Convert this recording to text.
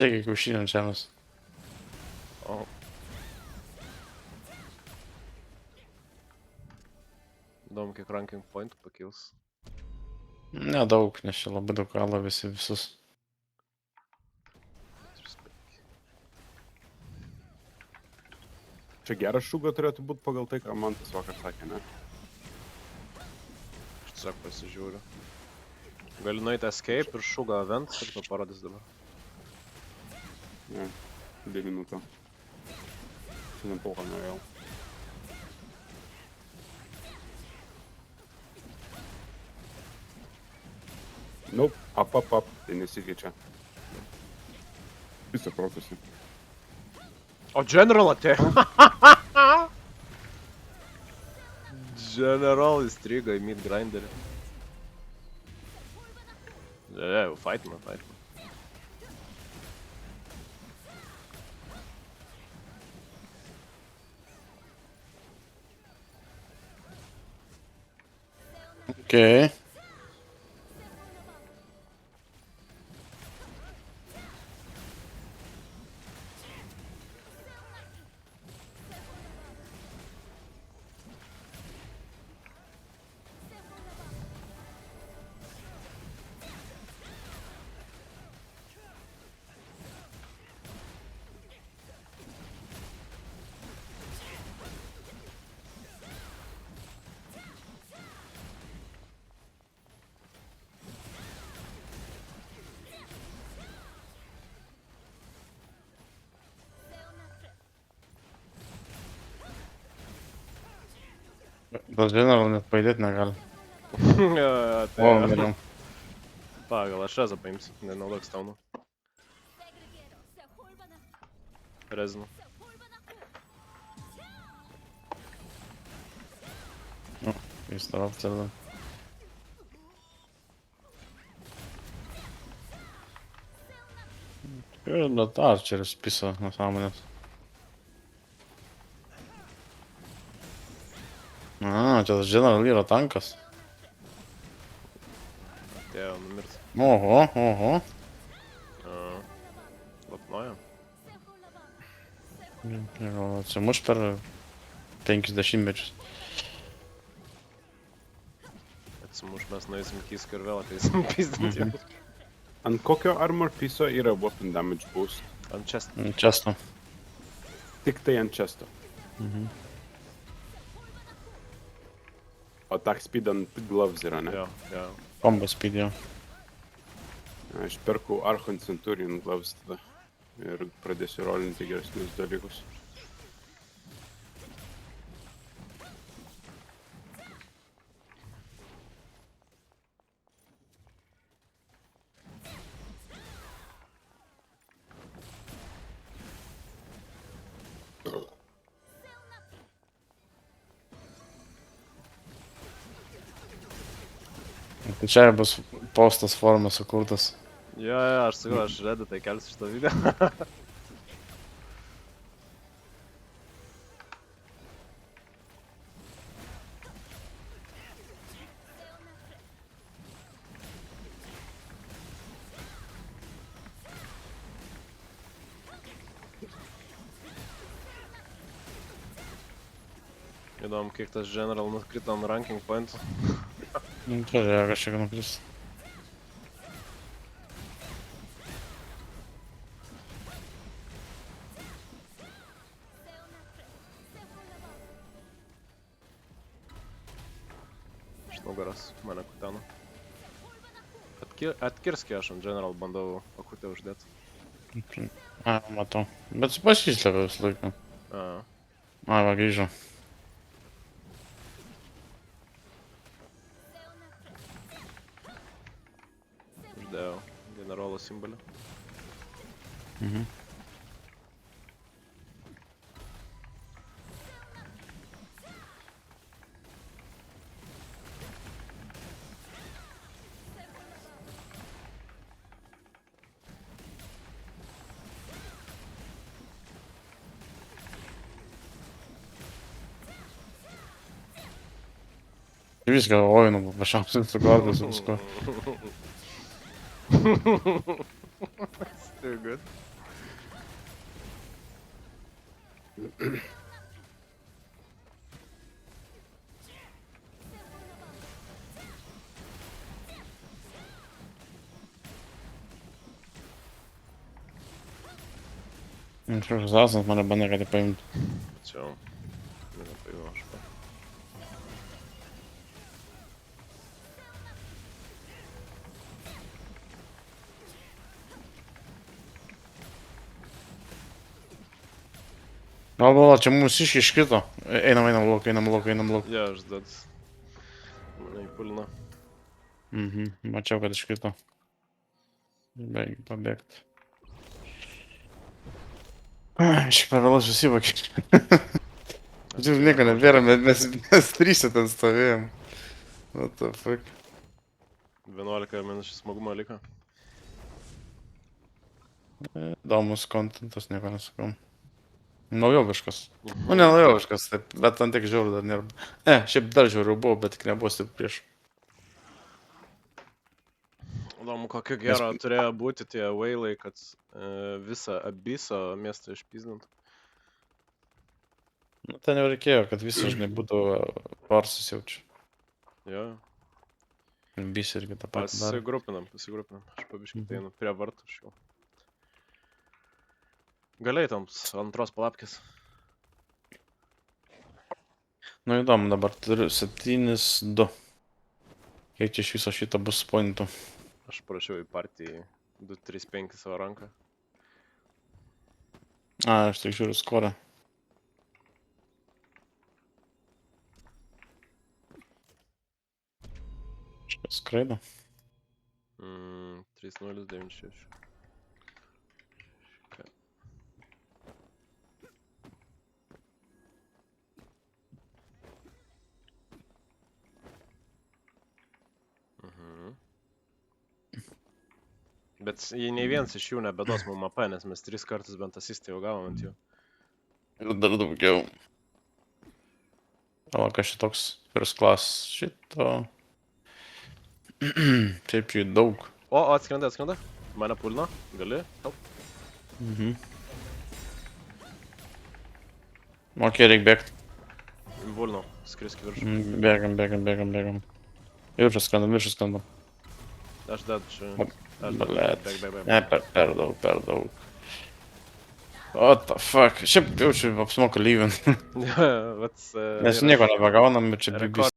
Taigi kiaušinį ant žemės. O. Įdomu, kiek ranking pointų pakils. Nedaug, nes čia labai daug kala visi visus. Čia geras šūga turėtų būti pagal tai, ką man tas vakar sakė, ne? Aš tiesiog pasižiūriu. Galiu nueiti escape ir šūgą event ir to parodys dabar. Ne, 2 minutę. Šiandien poką norėjau. Nope, up, tai nesikeičia. Visą procesą. O General atėjo. General įstrigo į mid grinderį. Jau, fightima. Okei. Tas general net pajudėti negali. O, miriam. Gal aš rezą paimsiu, nenaudok staunų. Rezinu. Jis dar aptarda. Ir net Archeris piso nesąmonės. Čia tas general yra tankas. Atėjo numirti. Oho. Lapnoja. Atsimuš per 50 mečius. Atsimuš, mes nueisim kisk ir vėl ateisim pizdinti. Ant kokio armor piso yra weapon damage boost? Ant chest. Chesto. Tik tai ant chesto. O attack speed ant gloves yra, ne? Jo. Combo speed jo. Aš perku Archon Centurion gloves tada. Ir pradėsiu rolinti geresnius dalykus. Tai čia bus postas formas sukurtas. Jo, aš sakau, aš Redditai kelsiu šitą video. Įdomu, kiek tas General nukrito ant ranking pointų. Čia reikia kažkiek nukris. Iš nugaras mane kuteno. Atkirskį aš ant General bandau akutę uždėti. Matau. Bet su pasislėpia visą laiką. Va, grįžo. Uždėjau generolo simbolį. Viską ojinu, paprasčiausiai su gardus ir visko. Still good. Що ж, зараз мене банерити поймуть. Цього. Не напивав, що. Ла, чому всі шкіто? Einam lok. Я аж дед. Мене і пульно. Угу, бачав, коли шкіто. Побєгт. Ще провелось усі боки. Тут ніколи не віримо, без 30 там ставимо. What the fuck. 11 minus smagumo liko. Įdomus kontentas, nieko nesakau. Naujoviškas. Nu, ne naujoviškas, taip, bet ant tiek žiauru dar nėra. Šiaip dar žiauru buvo, bet tik nebuvo taip prieš. Įdomu, kokio gero turėjo būti tie wailai, kad visą abyso miestą išpyzdintų. Nu, ten jau reikėjo, kad visi, žinai, būtų varsas jaučiu. Jo, Bis irgi tą patį darė. pasigrupinam. Aš pabiškai einu prie vartų šiau. Galėtams antros palapkės. Nu, įdomu, dabar turiu 7-2. Kiek čia iš viso šito bus pointų? Aš parašiau į partiją 2-3-5 savo ranką. Aš tik žiūriu skorą. Kažkas skraido. 3-0-9-6. Bet jei nei vienas iš jų nebedos mum AP, nes mes 3 kartus bent asistą jau gavom ant jų. Ir dar daugiau. O, kas šitoks first class šito. Šiaip jų daug. O, atskrenda. Mane pulino. Gali? Help. Mhm. Ok, reik bėgt. Pulino. Skrisk viršų. Bėgam. Viršus skrendam. Aš dedu čia. Blet. Bėg. Ne, per daug. What the fuck? Šiaip jaučiu apsimoka lyvint. Ja, vat... Mes nieko nebagaunam ir čia Rekord-